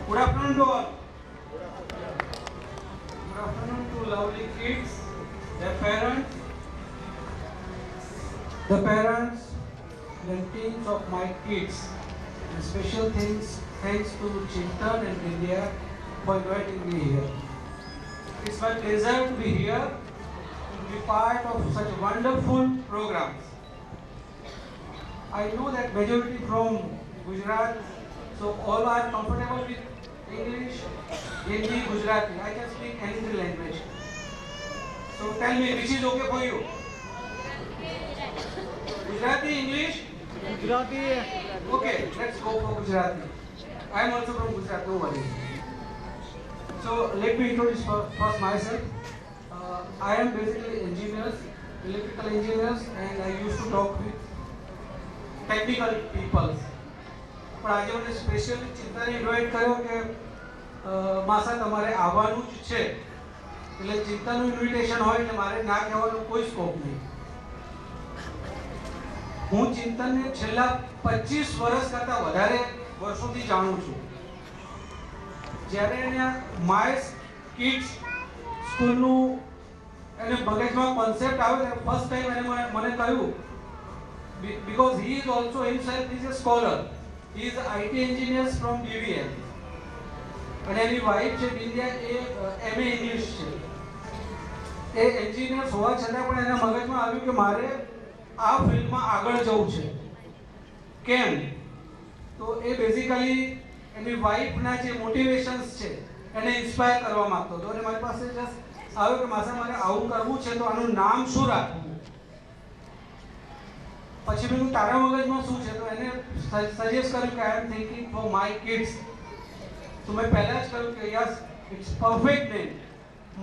Good afternoon to all. Good afternoon to lovely kids, their parents, the parents and teams of my kids. And special thanks to Chintan and India for inviting me here. It's my pleasure to be here to be part of such wonderful programs. I know that majority from Gujarat, so all are comfortable with English, Hindi, Gujarati. I can speak any three language. So tell me, which is okay for you? Gujarati, English? Gujarati. Okay, let's go for Gujarati. I am also from Gujarat, no worries. So let me introduce first myself. I am basically electrical engineers, and I used to talk with technical people. પણ આજે મને specially ચિંતાને invite કર્યો કે માસા તમારે આવવાનું જ છે, એટલે ચિંતાનું ઇન્વિટેશન હોય એટલે મારે ના કહેવાનો કોઈ સ્કોપ નહીં. હું ચિંતનને છેલ્લા 25 વર્ષ કરતાં વધારે વર્ષોથી જાણું છું. જ્યારે એને માય કિડ્સ સ્કૂલનું એને મગજમાં કોન્સેપ્ટ આવ્યો ત્યારે ફર્સ્ટ ટાઈમ એને મને કહ્યું, because he is also himself is a scholar. He is IT engineer from DVM. અને એની વાઇફ છે બિંદ્યા, એ MA ઇંગ્લિશ છે. એ એન્જિનિયર હોવા છતાં પણ એના મગજમાં આવ્યું કે મારે આ ફિલ્ડમાં આગળ જવું છે. કેમ? તો એ બેઝિકલી એની વાઇફના જે મોટિવેશન્સ છે એને ઇન્સ્પાયર કરવા માંગતો હતો, અને મારી પાસે જસ્ટ આવ્યો કે માસા મારે આવું કરવું છે, તો આનું નામ શું રાખવું? પછી મેં તારા મગજમાં શું છે? તો એને સજેસ્ટ કર્યું કે I am thinking for my kids. તો મેં પહેલાં જ કહ્યું કે yes, it's perfect name.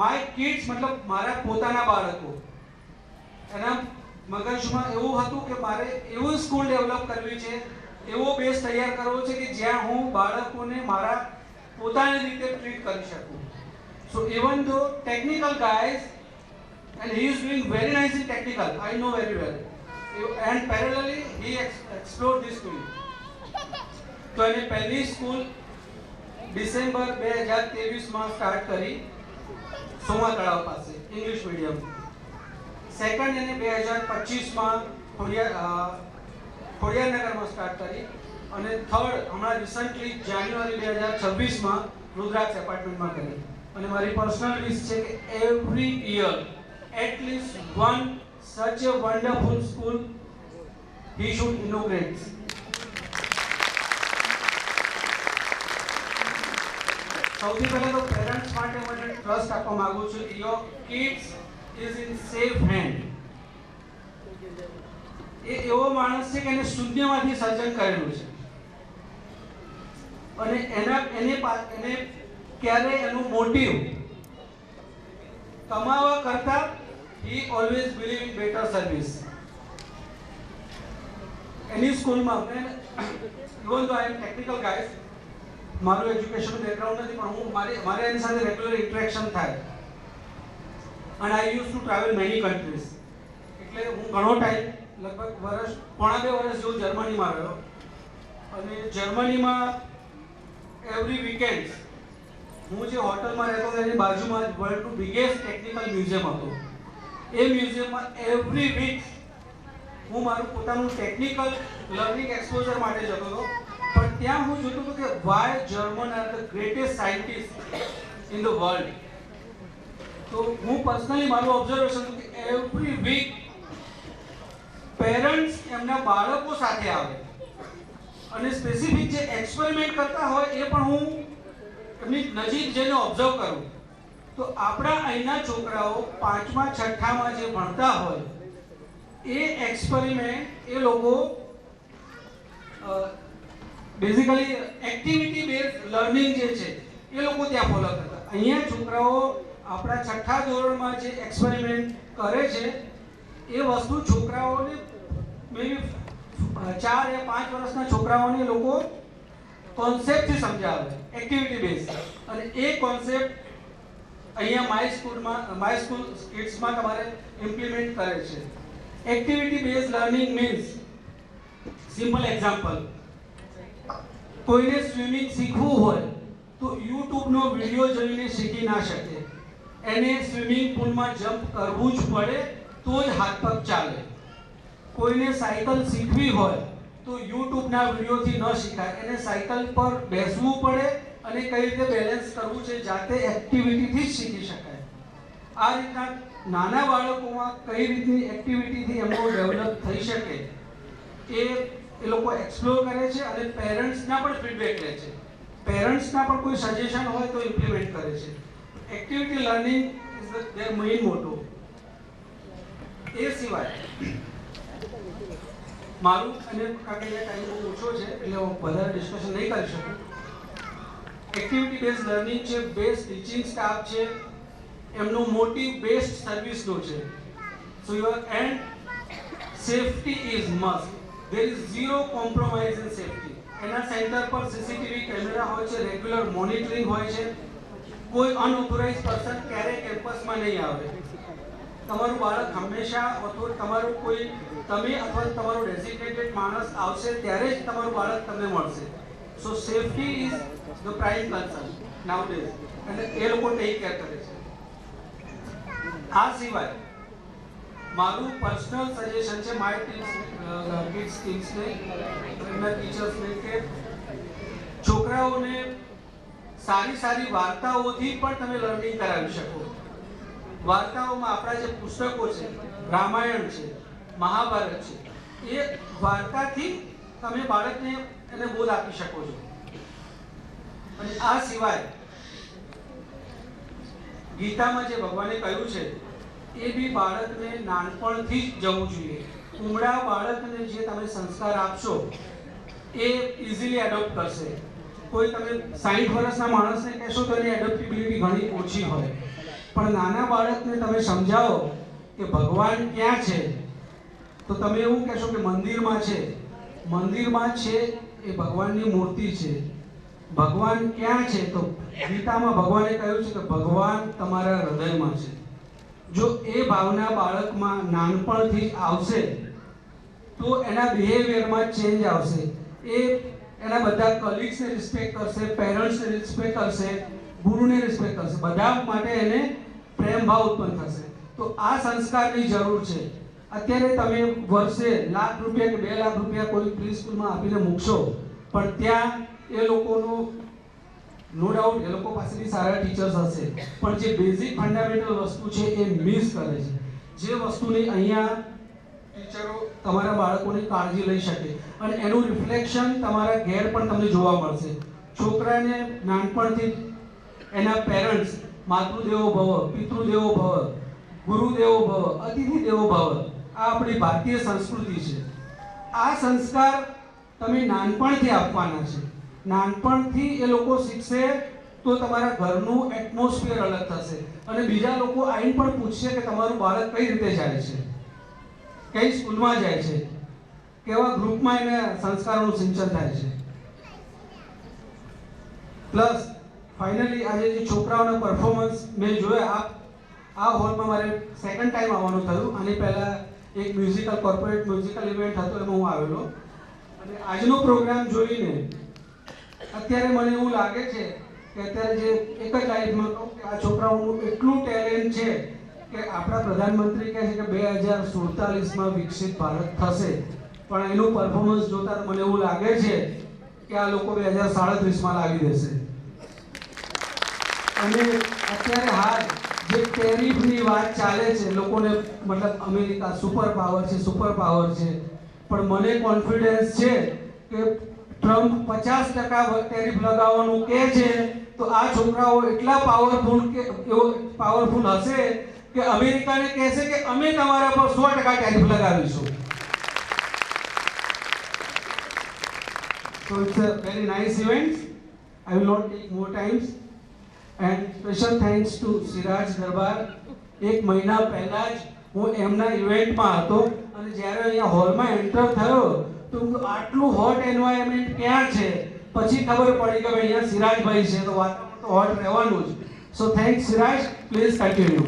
My kids મતલબ મારા પોતાના બાળકો. એના મગજમાં એવું હતું કે મારે એવું સ્કૂલ ડેવલપ કરવી છે, એવો બેઝ તૈયાર કરવો છે કે જ્યાં હું બાળકોને મારા પોતાની રીતે ટ્રીટ કરી શકું. સો ઇવન ધો technical guys, and he is doing very nice in technical, I know very well. And parallelly he explored this field. તો એને પહેલી સ્કૂલ ડિસેમ્બર 2023માં સ્ટાર્ટ કરી સોમા તળાવ પાસે ઇંગ્લિશ મીડિયમ. સેકન્ડ એને 2025માં ખોડિયારનગરમાં સ્ટાર્ટ કરી, અને થર્ડ હમણાં રિસન્ટલી જાન્યુઆરી 2026માં રુદ્રાક્ષ એપાર્ટમેન્ટમાં કરી. અને મારી પર્સનલ વિશ છે કે every year at least one such a wonderful school he should inaugurate. સૌથી પહેલા તો પેરેન્ટ્સ માટે મને ટ્રસ્ટ આપવા માંગુ છું કે your kids is in safe hand. એ એવો માણસ છે કે એને શૂન્યમાંથી સર્જન કરેલું છે, અને એને ક્યારે એનું મોટિવ કમાવા કરતા he always believe in better service. Any school માં even though I am technical guys, મારું એજ્યુકેશન બેકગ્રાઉન્ડ નથી, પણ હું મારે એની સાથે રેગ્યુલર ઇન્ટરેક્શન થાય, and I used to travel many countries. એટલે હું ઘણો ટાઈમ લગભગ પોણા 2 વર્ષ જેવું જર્મનીમાં રહ્યો, અને જર્મનીમાં એવરી વીકેન્ડ હું જે હોટલમાં રહેતો હતો એની બાજુમાં જ વર્લ્ડનું બિગેસ્ટ ટેકનિકલ મ્યુઝિયમ હતું. એ મ્યુઝિયમમાં એવરી વીક હું મારું પોતાનું ટેકનિકલ લર્નિંગ એક્સપોઝર માટે જતો હતો, પણ ત્યાં હું જોતો હતો કે why German are the greatest scientist in the world. તો હું પર્સનલી મારું ઓબ્ઝર્વેશન હતું કે એવરી વીક પેરેન્ટ્સ એમના બાળકો સાથે આવે, અને સ્પેસિફિક જે એક્સપેરિમેન્ટ કરતા હોય એ પણ હું એમની નજીક જઈને ઓબ્ઝર્વ કરું. તો આપણા અહીંના છોકરાઓ 5મા 6માં જે ભણતા હોય એ એક્સપેરિમેન્ટ એ લોકો બેઝિકલી એક્ટિવિટી બેઝ લર્નિંગ જે છે એ લોકો ત્યાં ફોલો કરતા. અહીંયા છોકરાઓ આપણા 6થા ધોરણમાં જે એક્સપેરિમેન્ટ કરે છે એ વસ્તુ છોકરાઓને મેબી 4 या 5 વર્ષના છોકરાઓને લોકો કોન્સેપ્ટથી સમજાવે, એક્ટિવિટી બેઝ. અને એ કોન્સેપ્ટ અહીંયા માય સ્કૂલ કિડ્સમાં તમારે ઇમ્પ્લિમેન્ટ કરે છે. Activity base learning means, simple example, કોઈને સ્વિમિંગ શીખવું હોય તો તો યુટ્યુબનો વિડીયો જોઈને શીખી ના શકે. એને સ્વિમિંગ પુલમાં જમ્પ કરવું જ પડે તો જ હાથ પગ ચાલે. કોઈને સાયકલ શીખવી હોય તો યુટ્યુબના વિડીયોથી ન શીખાય. એને સાયકલ પર બેસવું પડે અને કઈ રીતે બેલેન્સ કરવું છે જાતે એક્ટિવિટીથી જ શીખી શકાય. આ રીતના નાના બાળકોમાં કઈ રીતની એક્ટિવિટીથી એમનો ડેવલપ થઈ શકે એ લોકો એક્સપ્લોર કરે છે અને પેરેન્ટ્સના પણ ફીડબેક લે છે. પેરેન્ટ્સના પણ કોઈ સજેશન હોય તો ઇમ્પ્લિમેન્ટ કરે છે. Activity learning is there main મોટો. એ સિવાય મારું અને કાકે ટાઈમ બહુ ઓછો છે એટલે હું વધારે ડિસ્કશન નહીં કરી શકું. એક્ટિવિટી બેઝ લર્નિંગ છે, બેસ્ટ ટીચિંગ સ્ટાફ છે, એમનું મોટિવ બેસ્ટ સર્વિસનો છે. સો your and safety is must. there is zero compromise in safety. એના સેન્ટર પર સીસીટીવી કેમેરા હોય છે, રેગ્યુલર મોનિટરિંગ હોય છે. કોઈ અનઓથોરાઇઝ પર્સન ક્યારેય કેમ્પસમાં નહીં આવે. તમારું બાળક હંમેશા તમારું કોઈ તમે અથવા તમારો ડેઝિગ્નેટેડ માણસ આવશે ત્યારે જ તમારું બાળક તમને મળશે. So safety is the prime concern nowadays અને એ લોકો ટેક કેર કરે છે. આ સિવાય મારું પર્સનલ સજેશન છે માય કિડ્સ ટીમ્સને, એમના ટીચર્સને, કે છોકરાઓને સારી સારી વાર્તાઓથી પણ તમે લર્નિંગ કરાવી શકો. વાર્તાઓમાં આપણા જે પુસ્તકો છે, રામાયણ છે, મહાભારત છે, એ વાર્તાથી તમે બાળકને એને બોધ આપી શકો છો. અને આ સિવાય ગીતામાં જે ભગવાને કહ્યું છે એ બી બાળકને નાનપણથી જ જવું જોઈએ. ઉમળા બાળકને જે તમે સંસ્કાર આપશો એ ઇઝીલી એડોપ્ટ કરશે. કોઈ તમે 60 વર્ષના માણસને કહેશો તો એની એડોપ્ટેબિલિટી ઘણી ઓછી હોય, પણ નાના બાળકને તમે સમજાવો કે ભગવાન ક્યાં છે તો તમે એવું કહેશો કે મંદિરમાં છે. મંદિરમાં છે એ ભગવાનની મૂર્તિ છે. ભગવાન ક્યાં છે તો ગીતામાં ભગવાને કહ્યું છે કે ભગવાન તમારા હૃદયમાં છે. જો એ ભાવના બાળકમાં નાનપણથી આવશે તો એના બિહેવિયરમાં ચેન્જ આવશે. એ એના બધા કલીગ્સને રિસ્પેક્ટ કરશે, પેરેન્ટ્સને રિસ્પેક્ટ કરશે, ગુરુને રિસ્પેક્ટ કરશે. બધા માટે એને પ્રેમ ભાવ ઉત્પન્ન થશે. તો આ સંસ્કારની જરૂર છે. અત્યારે તમે વર્ષે લાખ રૂપિયા કે 2 લાખ રૂપિયા કોઈ પ્રી સ્કૂલમાં આપીને મૂકશો, પણ ત્યાં એ લોકોનું નો ડાઉટ એ લોકો પાસે બી સારા ટીચર્સ હશે, પણ જે બેઝિક ફંડામેન્ટલ વસ્તુ છે એ મિસ કરે છે. જે વસ્તુની અહીંયા ટીચરો તમારા બાળકોની કાળજી લઈ શકે અને એનું રિફ્લેક્શન તમારા ઘેર પણ તમને જોવા મળશે. છોકરાને નાનપણથી એના પેરેન્ટ્સ માતૃદેવો ભવ, પિતૃદેવો ભવ, ગુરુદેવો ભવ, અતિથિ દેવો ભવ, આ આપણી ભારતીય સંસ્કૃતિ છે. આ સંસ્કાર તમે નાનપણથી આપવાના છે. નાનપણથી એ લોકો શીખશે તો તમારા ઘરનું એટમોસ્ફિયર અલગ થશે અને બીજા લોકો આવીને પણ પૂછશે કે તમારું બાળક કઈ રીતે જાય છે, કઈ સ્કૂલમાં જાય છે, કેવા ગ્રુપમાં એને સંસ્કારોનું સિંચન થાય છે. પ્લસ ફાઇનલી આજે જે છોકરાઓના પરફોર્મન્સ મેં જોયા, આ હોલમાં મારે સેકન્ડ ટાઈમ આવવાનું થયું. આની પહેલાં એક મ્યુઝિકલ કોર્પોરેટ મ્યુઝિકલ ઇવેન્ટ હતો એમાં હું આવેલો અને આજનો પ્રોગ્રામ જોઈને અત્યારે મને એવું લાગે છે કે અત્યારે જે એક જ લાઈફમાં કહું કે આ છોકરાઓનું એટલું ટેલેન્ટ છે કે આપણા પ્રધાનમંત્રી કહે છે કે 2047માં વિકસિત ભારત થશે, પણ એનું પરફોર્મન્સ જોતા મને એવું લાગે છે કે આ લોકો 2037માં લાવી દેશે. અને અત્યારે હાલ જે ટેરિફની વાત ચાલે છે, લોકોને મતલબ અમેરિકા સુપર પાવર છે, પણ મને કોન્ફિડન્સ છે કે ટ્રમ્પ 50% ટેરિફ લગાવવાનું કહે છે તો આ છોકરાઓ એટલા પાવરફુલ હશે કે અમેરિકાને કહેશે કે અમે તમારા પર 100% tariff લગાવીશું. So it's a very nice event. I will not take more times. And special thanks to Siraj Darbar. 1 મહિના પહેલા જ હું એમના ઇવેન્ટમાં હતો અને જ્યારે અહીંયા હોલમાં એન્ટર થયો તો આટલું હોટ એન્વાયરમેન્ટ ક્યાં છે, પછી ખબર પડી કે અહીંયા સિરાજભાઈ છે તો વાતાવરણ તો હોટ રહેવાનું જ. સો થેન્ક્સ સિરાજ, પ્લીઝ કન્ટિન્યુ.